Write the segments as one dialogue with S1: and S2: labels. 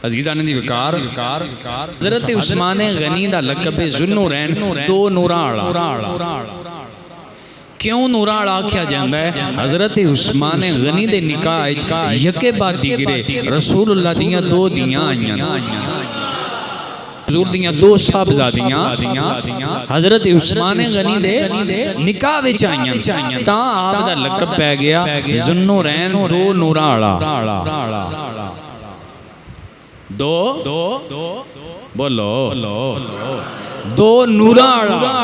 S1: عزیزان دی وقار حضرت عثمان غنی دا لقب ذوالنورین دو نوراں والا کیوں نوراں والا آکھیا جاندا ہے؟ حضرت عثمان غنی دے نکاح یکے بعد دیگرے رسول اللہ دیاں دو دیاں آئیاں، حضور دیاں دو صاحبزادیاں حضرت عثمان غنی دے نکاح وچ آئیاں، تاں آپ دا لقب پہ گیا ذوالنورین دو نوراں والا۔ دو بولو دو نوراں والا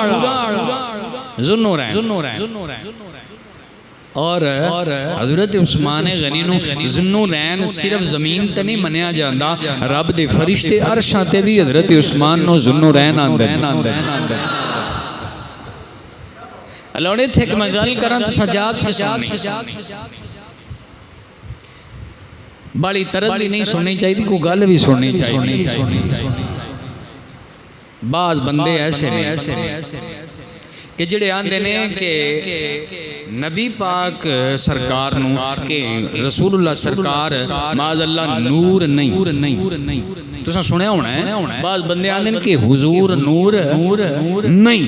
S1: ذوالنورین۔ اور حضرت عثمان غنی نو ذوالنورین صرف زمین تے نہیں منیا جاندا، رب دے فرشتے عرشاں تے بھی حضرت عثمان نو ذوالنورین آندے۔ اللہ نے تھے کہ میں گل کرن تے سجاد کے سامنے بڑی تردی نہیں سننی چاہیے، کوئی گل بھی سننی چاہیے۔ بعض بندے ایسے کہ جڑے آندے نے کہ نبی پاک سرکار نو کہ رسول اللہ سرکار معاذ اللہ نور نہیں، تساں سنیا ہونا ہے، بعض بندے آندے نے کہ حضور نور نہیں،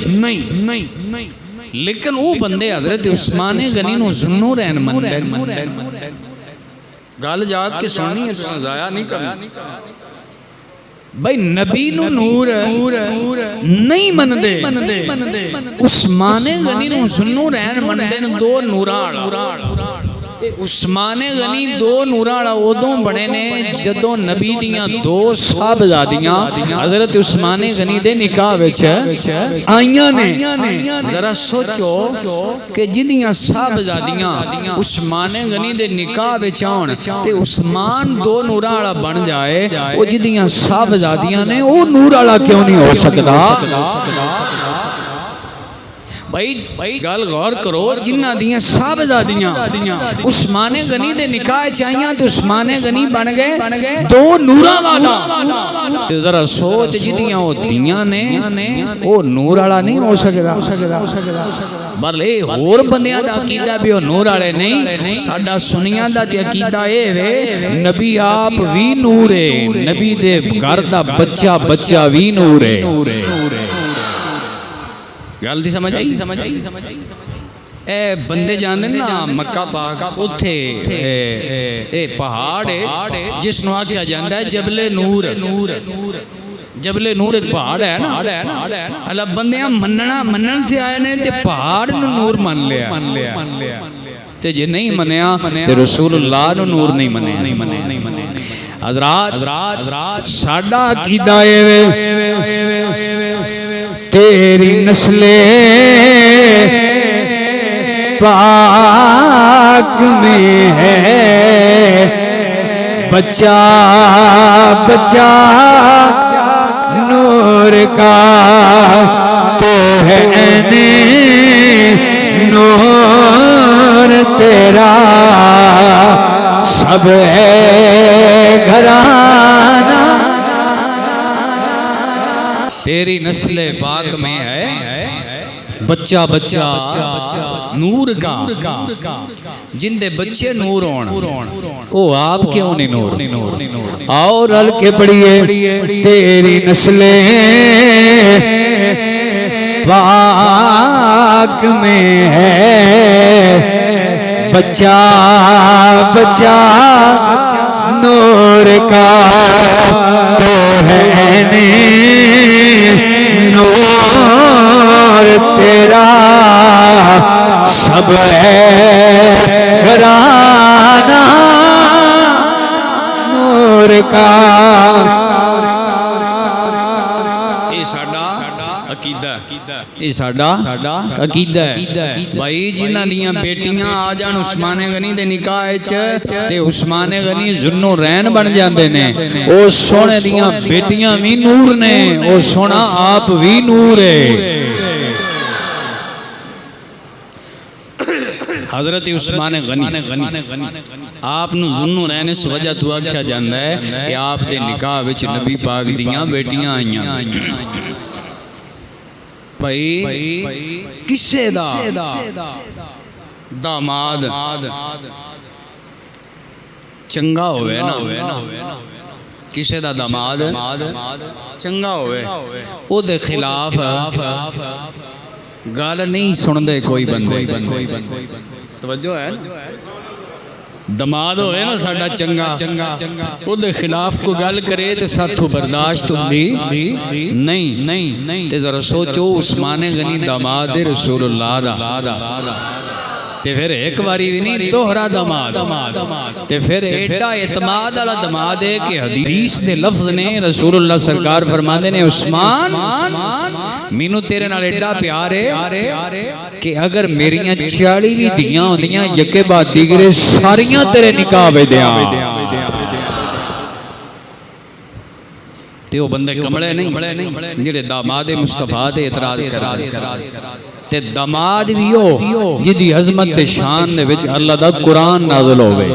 S1: لیکن وہ بندے حضرت عثمان غنی نو ذوالنورین مندے۔ گل جاگ کے سننی ہے، تساں ضائع نہیں کرنا بھائی، نبی نو نور نہیں مندے، عثمان غنی نو ذوالنورین مندے دو نوراں والا۔ عثمان غنی دو نوراں والا ادوں بنے نے جدوں نبی دیاں دو صاحبزادیاں حضرت عثمان غنی دے نکاح وچ آئیاں نے۔ ذرا سوچو کہ جدیاں صاحبزادیاں عثمان غنی دے نکاح وچ آن تے عثمان دو نوراں والا بن جائے، او جدیاں صاحبزادیاں نے او نور والا کیوں نہیں ہو سکدا؟ بھائی گل غور کرو، جنہ دیاں صاحبزادیاں عثمان غنی دے نکاح چاہیاں تو عثمان غنی بن گئے دو نوراں والا۔ ذرا سوچ جدیاں او دیاں نے او نور والا نہیں ہو سکدا۔ بلے اور بندیاں دا عقیدہ بھی او نور والے نہیں، ساڈا سنیاں دا تے عقیدہ اے وے نبی آپ وی نور ہے، نبی دے گھر دا بچہ وی نور ہے۔ گل دی سمجھ آئی؟ اے بندے جاندے نا مکہ پاک اتھے اے پہاڑ ہے جس نو آکھیا جاندا ہے جبل نور۔ جبل نور ایک پہاڑ ہے نا، اللہ بندیاں منن تھے آئے نے تے پہاڑ نو نور من لیا تے جے نہیں منیا تے رسول اللہ نو نور نہیں منیا۔ حضرات ساڈا عقیدہ اے وے تیری نسل پاک میں ہے بچہ نور کا، تو ہے نور تیرا سب ہے گھرانہ۔ تیری نسل پاک میں ہے بچہ نور کا، جن دے بچے نور ہون او آپ کیوں نہیں نور؟ آؤ رل کے پڑھیے تیری نسل پاک میں ہے بچہ نور کا، تو ہے نور تیرا سب ہے گھرانہ نور کا۔ یہ ساڈا عقیدہ ہے بھائی، جنہاں دیاں بیٹیاں آ جان عثمان غنی دے نکاح وچ تے عثمان غنی ذوالنورین بن جاندے نے، او سونے دیاں بیٹیاں وی نور نے، او سونا آپ وی نور ہے۔ حضرت عثمان غنی آپ نو ذوالنورین اس وجہ تو آکھیا جاندا ہے کہ آپ دے نکاح وچ نبی پاک دیاں بیٹیاں آئیاں۔ بھائی کسے دا داماد چنگا ہوئے نا کسی دا داماد چنگا ہوئے او دے خلاف گال نہیں سن دے کوئی بندے توجہ ہے دماد ہوئے نا ساڑھا چنگا او دے خلاف کو گل کرے تے ساتھو برداشت ہوندی نہیں تے ذرا سوچو عثمان غنی داماد رسول اللہ دا تے پھر ایک واری بھی نہیں دوہرا داماد تے پھر ایڈا اعتماد والا داماد ہے کہ حدیث دے لفظ نے رسول اللہ سرکار فرماندے نے عثمان مینوں تیرے نال ایڈا پیار ہے کہ اگر میریاں 40 بھی دیاں ہوندیاں یکے بعد دیگرے ساریاں تیرے نکاح وچ دیاں تے وہ بندے کمڑے نہیں جڑے داماد مصطفیٰ تے اعتراض تے داماد بھی ہو جدی عظمت تے شان دے وچ اللہ دا قرآن نازل ہوئے